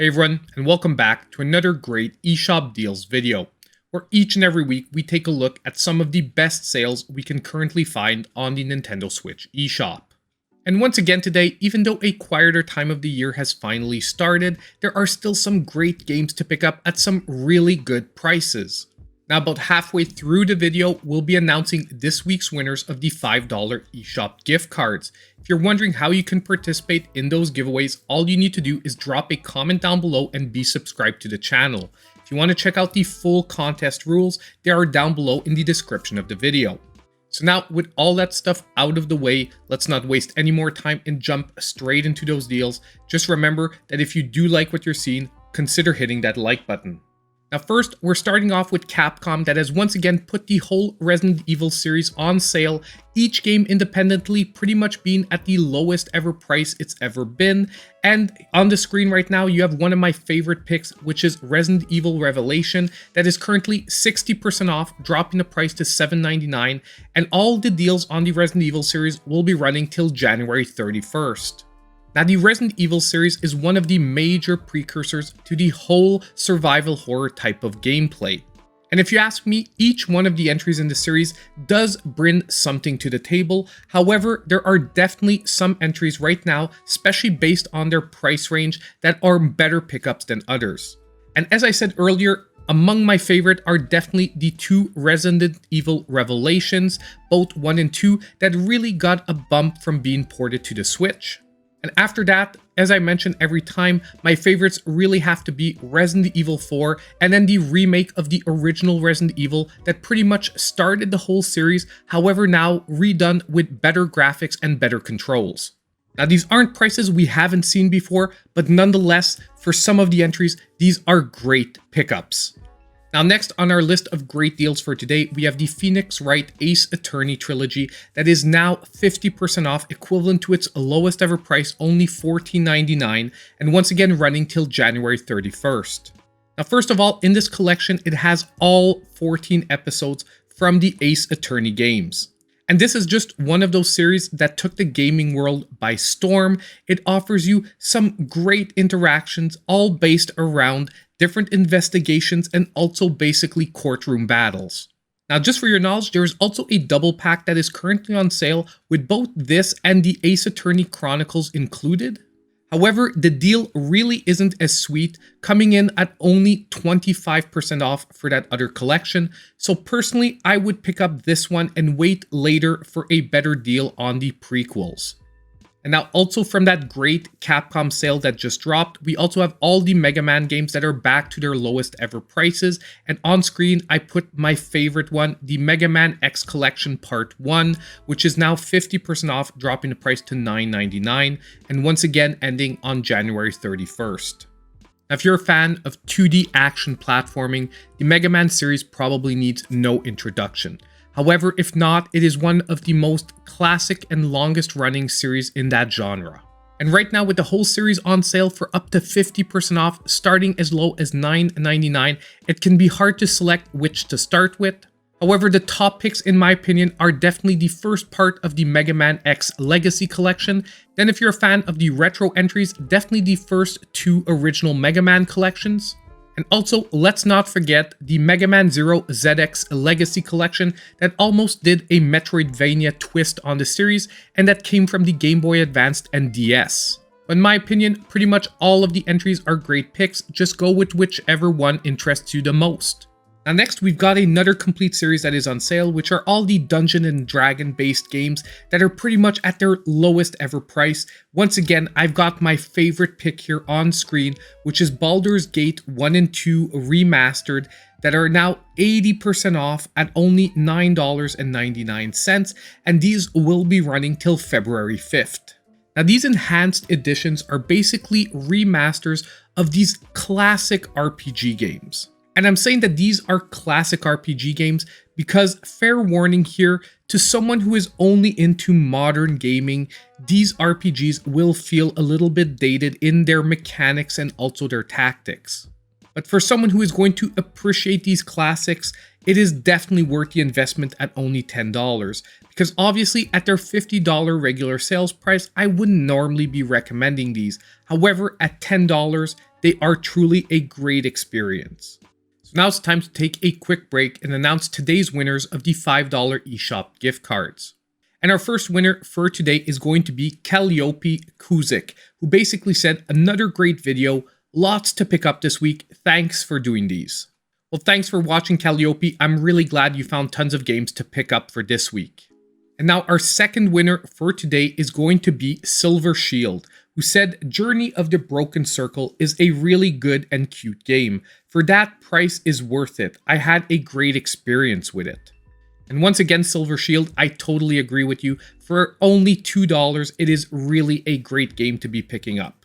Hey everyone, and welcome back to another great eShop deals video, where each and every week we take a look at some of the best sales we can currently find on the Nintendo Switch eShop. And once again today, even though a quieter time of the year has finally started, there are still some great games to pick up at some really good prices. Now, about halfway through the video, we'll be announcing this week's winners of the $5 eShop gift cards. If you're wondering how you can participate in those giveaways, all you need to do is drop a comment down below and be subscribed to the channel. If you want to check out the full contest rules, they are down below in the description of the video. So now, with all that stuff out of the way, let's not waste any more time and jump straight into those deals. Just remember that if you do like what you're seeing, consider hitting that like button. Now first, we're starting off with Capcom that has once again put the whole Resident Evil series on sale, each game independently pretty much being at the lowest ever price it's ever been. And on the screen right now, you have one of my favorite picks, which is Resident Evil Revelation, that is currently 60% off, dropping the price to $7.99, and all the deals on the Resident Evil series will be running till January 31st. Now, the Resident Evil series is one of the major precursors to the whole survival horror type of gameplay. And if you ask me, each one of the entries in the series does bring something to the table. However, there are definitely some entries right now, especially based on their price range, that are better pickups than others. And as I said earlier, among my favorite are definitely the two Resident Evil Revelations, both 1 and 2, that really got a bump from being ported to the Switch. And after that, as I mention every time, my favorites really have to be Resident Evil 4 and then the remake of the original Resident Evil that pretty much started the whole series, however now redone with better graphics and better controls. Now these aren't prices we haven't seen before, but nonetheless, for some of the entries, these are great pickups. Now next on our list of great deals for today, we have the Phoenix Wright Ace Attorney Trilogy that is now 50% off, equivalent to its lowest ever price, only $14.99, and once again running till January 31st. Now first of all, in this collection, it has all 14 episodes from the Ace Attorney games. And this is just one of those series that took the gaming world by storm. It offers you some great interactions, all based around different investigations and also basically courtroom battles. Now, just for your knowledge, there is also a double pack that is currently on sale with both this and the Ace Attorney Chronicles included. However, the deal really isn't as sweet, coming in at only 25% off for that other collection. So personally, I would pick up this one and wait later for a better deal on the prequels. And now also from that great Capcom sale that just dropped, we also have all the Mega Man games that are back to their lowest ever prices. And on screen, I put my favorite one, the Mega Man X Collection Part 1, which is now 50% off, dropping the price to $9.99, and once again ending on January 31st. Now, if you're a fan of 2D action platforming, the Mega Man series probably needs no introduction. However, if not, it is one of the most classic and longest running series in that genre. And right now with the whole series on sale for up to 50% off, starting as low as $9.99, it can be hard to select which to start with. However, the top picks in my opinion are definitely the first part of the Mega Man X Legacy Collection. Then if you're a fan of the retro entries, definitely the first two original Mega Man collections. And also, let's not forget the Mega Man Zero ZX Legacy Collection that almost did a Metroidvania twist on the series and that came from the Game Boy Advance and DS. In my opinion, pretty much all of the entries are great picks, just go with whichever one interests you the most. Now next, we've got another complete series that is on sale, which are all the Dungeon and Dragon based games that are pretty much at their lowest ever price. Once again, I've got my favorite pick here on screen, which is Baldur's Gate 1 and 2 Remastered, that are now 80% off at only $9.99, and these will be running till February 5th. Now these enhanced editions are basically remasters of these classic RPG games. And I'm saying that these are classic RPG games because, fair warning here, to someone who is only into modern gaming, these RPGs will feel a little bit dated in their mechanics and also their tactics. But for someone who is going to appreciate these classics, it is definitely worth the investment at only $10. Because obviously at their $50 regular sales price, I wouldn't normally be recommending these. However, at $10, they are truly a great experience. So now it's time to take a quick break and announce today's winners of the $5 eShop gift cards. And our first winner for today is going to be Calliope Kuzik, who basically said, another great video, lots to pick up this week, thanks for doing these. Well, thanks for watching, Calliope. I'm really glad you found tons of games to pick up for this week. And now our second winner for today is going to be Silver Shield, who said Journey of the Broken Circle is a really good and cute game. For that price is worth it. I had a great experience with it. And once again, Silver Shield, I totally agree with you. For only $2, it is really a great game to be picking up.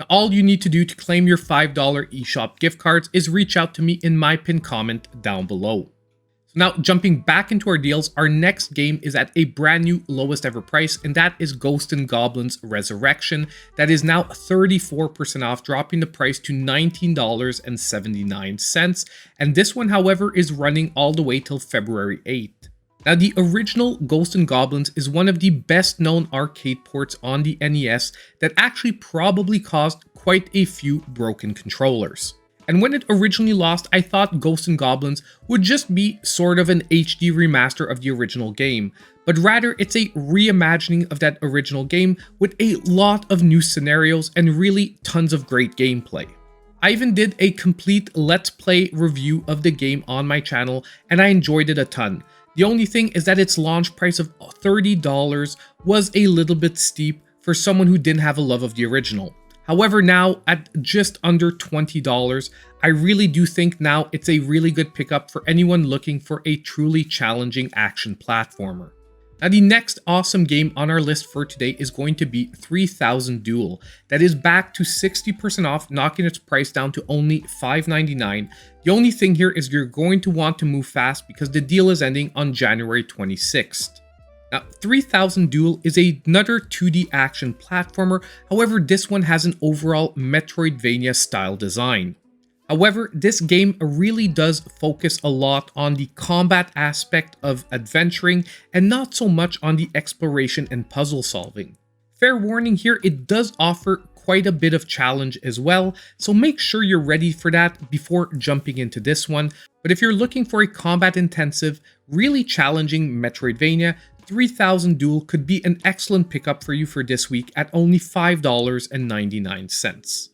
Now, all you need to do to claim your $5 eShop gift cards is reach out to me in my pinned comment down below. So now, jumping back into our deals, our next game is at a brand new lowest ever price, and that is Ghosts and Goblins Resurrection. That is now 34% off, dropping the price to $19.79. And this one, however, is running all the way till February 8th. Now, the original Ghosts and Goblins is one of the best known arcade ports on the NES that actually probably caused quite a few broken controllers. And when it originally launched, I thought Ghosts and Goblins would just be sort of an HD remaster of the original game, but rather it's a reimagining of that original game with a lot of new scenarios and really tons of great gameplay. I even did a complete Let's Play review of the game on my channel, and I enjoyed it a ton. The only thing is that its launch price of $30 was a little bit steep for someone who didn't have a love of the original. However, now at just under $20, I really do think now it's a really good pickup for anyone looking for a truly challenging action platformer. Now, the next awesome game on our list for today is going to be 3000 Duel. That is back to 60% off, knocking its price down to only $5.99. The only thing here is you're going to want to move fast because the deal is ending on January 26th. Now, 3000 Duel is another 2D action platformer, however, this one has an overall Metroidvania style design. However, this game really does focus a lot on the combat aspect of adventuring and not so much on the exploration and puzzle solving. Fair warning here, it does offer quite a bit of challenge as well, so make sure you're ready for that before jumping into this one. But if you're looking for a combat intensive, really challenging Metroidvania, 3000 Duel could be an excellent pickup for you for this week at only $5.99.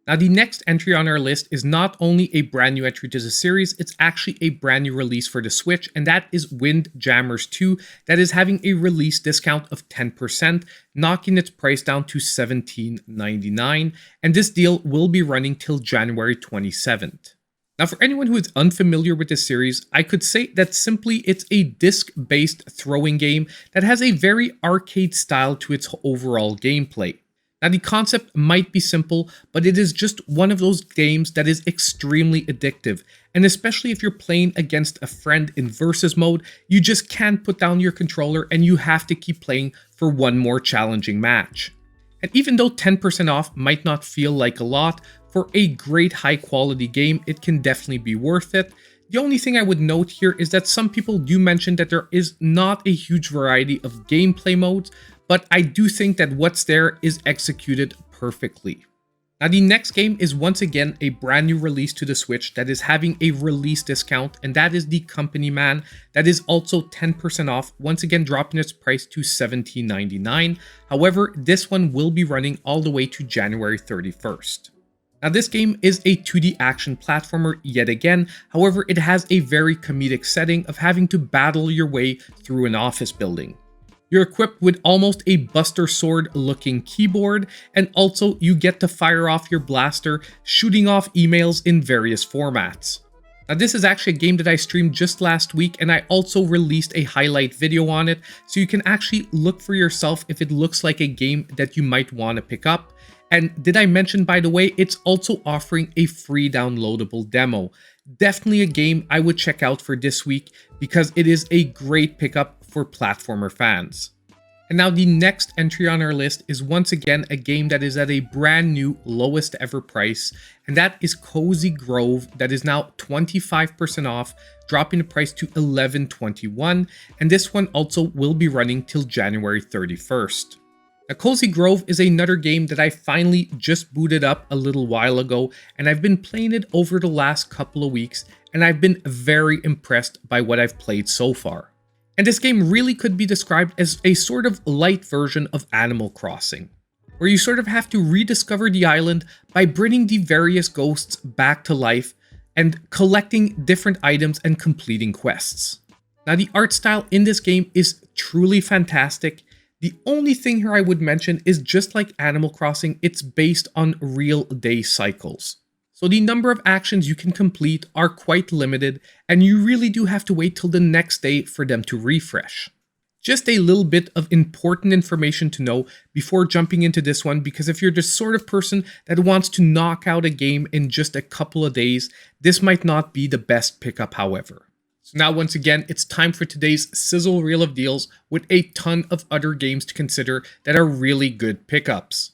Now, the next entry on our list is not only a brand new entry to the series, it's actually a brand new release for the Switch, and that is Windjammers 2, that is having a release discount of 10%, knocking its price down to $17.99, and this deal will be running till January 27th. Now, for anyone who is unfamiliar with this series, I could say that simply it's a disc-based throwing game that has a very arcade style to its overall gameplay. Now, the concept might be simple, but it is just one of those games that is extremely addictive, and especially if you're playing against a friend in versus mode, you just can't put down your controller and you have to keep playing for one more challenging match. And even though 10% off might not feel like a lot, for a great high quality game, it can definitely be worth it. The only thing I would note here is that some people do mention that there is not a huge variety of gameplay modes, but I do think that what's there is executed perfectly. Now, the next game is once again a brand new release to the Switch that is having a release discount, and that is The Company Man. That is also 10% off, once again dropping its price to $17.99. However, this one will be running all the way to January 31st. Now, this game is a 2D action platformer yet again, however, it has a very comedic setting of having to battle your way through an office building. You're equipped with almost a Buster Sword looking keyboard, and also you get to fire off your blaster, shooting off emails in various formats. Now, this is actually a game that I streamed just last week, and I also released a highlight video on it, so you can actually look for yourself if it looks like a game that you might want to pick up. And did I mention, by the way, it's also offering a free downloadable demo. Definitely a game I would check out for this week because it is a great pickup for platformer fans. And now the next entry on our list is once again a game that is at a brand new lowest ever price, and that is Cozy Grove, that is now 25% off, dropping the price to $11.21, and this one also will be running till January 31st. Now, Cozy Grove is another game that I finally just booted up a little while ago, and I've been playing it over the last couple of weeks, and I've been very impressed by what I've played so far. And this game really could be described as a sort of light version of Animal Crossing, where you sort of have to rediscover the island by bringing the various ghosts back to life and collecting different items and completing quests. Now, the art style in this game is truly fantastic. The only thing here I would mention is, just like Animal Crossing, it's based on real day cycles. So the number of actions you can complete are quite limited, and you really do have to wait till the next day for them to refresh. Just a little bit of important information to know before jumping into this one, because if you're the sort of person that wants to knock out a game in just a couple of days, this might not be the best pickup, however. So now, once again, it's time for today's Sizzle Reel of Deals with a ton of other games to consider that are really good pickups.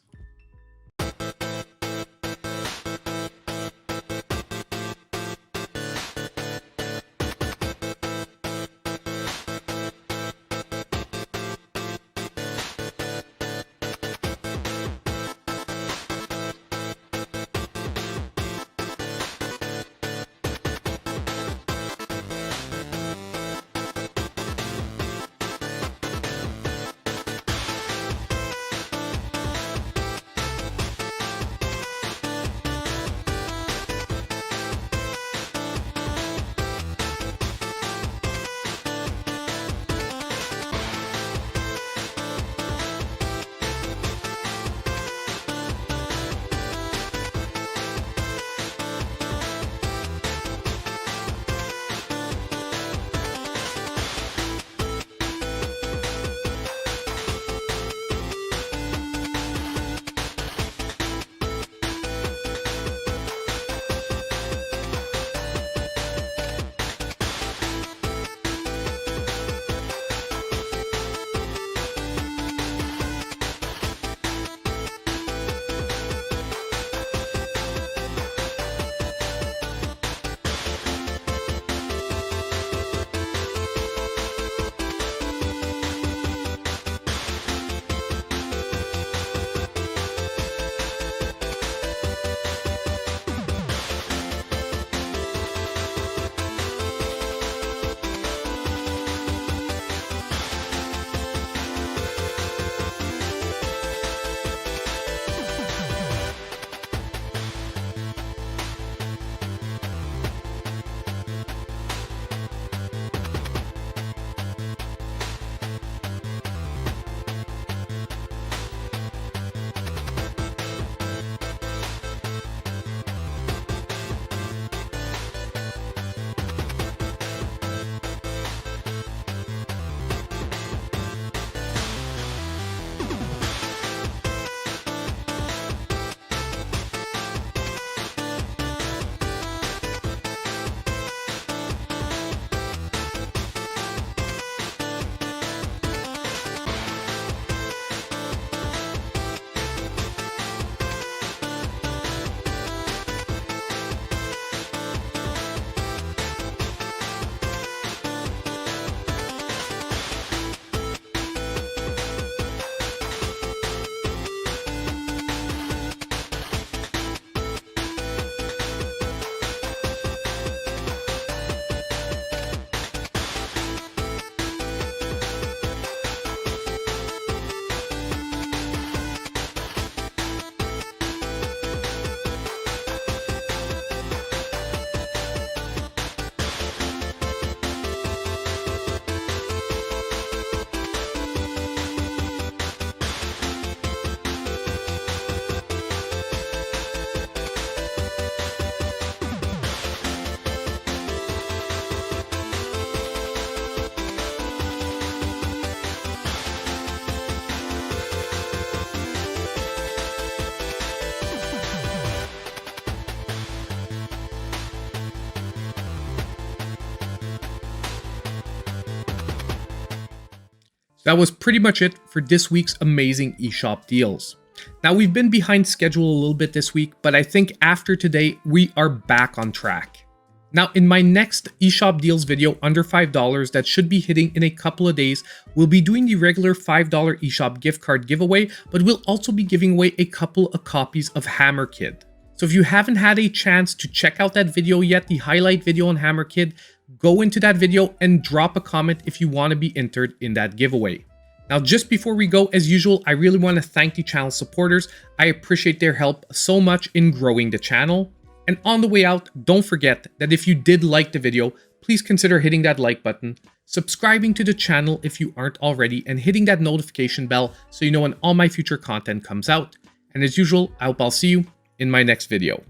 That was pretty much it for this week's amazing eShop deals. Now, we've been behind schedule a little bit this week, but I think after today, we are back on track. Now, in my next eShop deals video under $5 that should be hitting in a couple of days, we'll be doing the regular $5 eShop gift card giveaway, but we'll also be giving away a couple of copies of Hammer Kid. So if you haven't had a chance to check out that video yet, the highlight video on Hammer Kid, go into that video and drop a comment if you want to be entered in that giveaway. Now, just before we go, as usual, I really want to thank the channel supporters. I appreciate their help so much in growing the channel. And on the way out, don't forget that if you did like the video, please consider hitting that like button, subscribing to the channel if you aren't already, and hitting that notification bell so you know when all my future content comes out. And as usual, I hope I'll see you in my next video.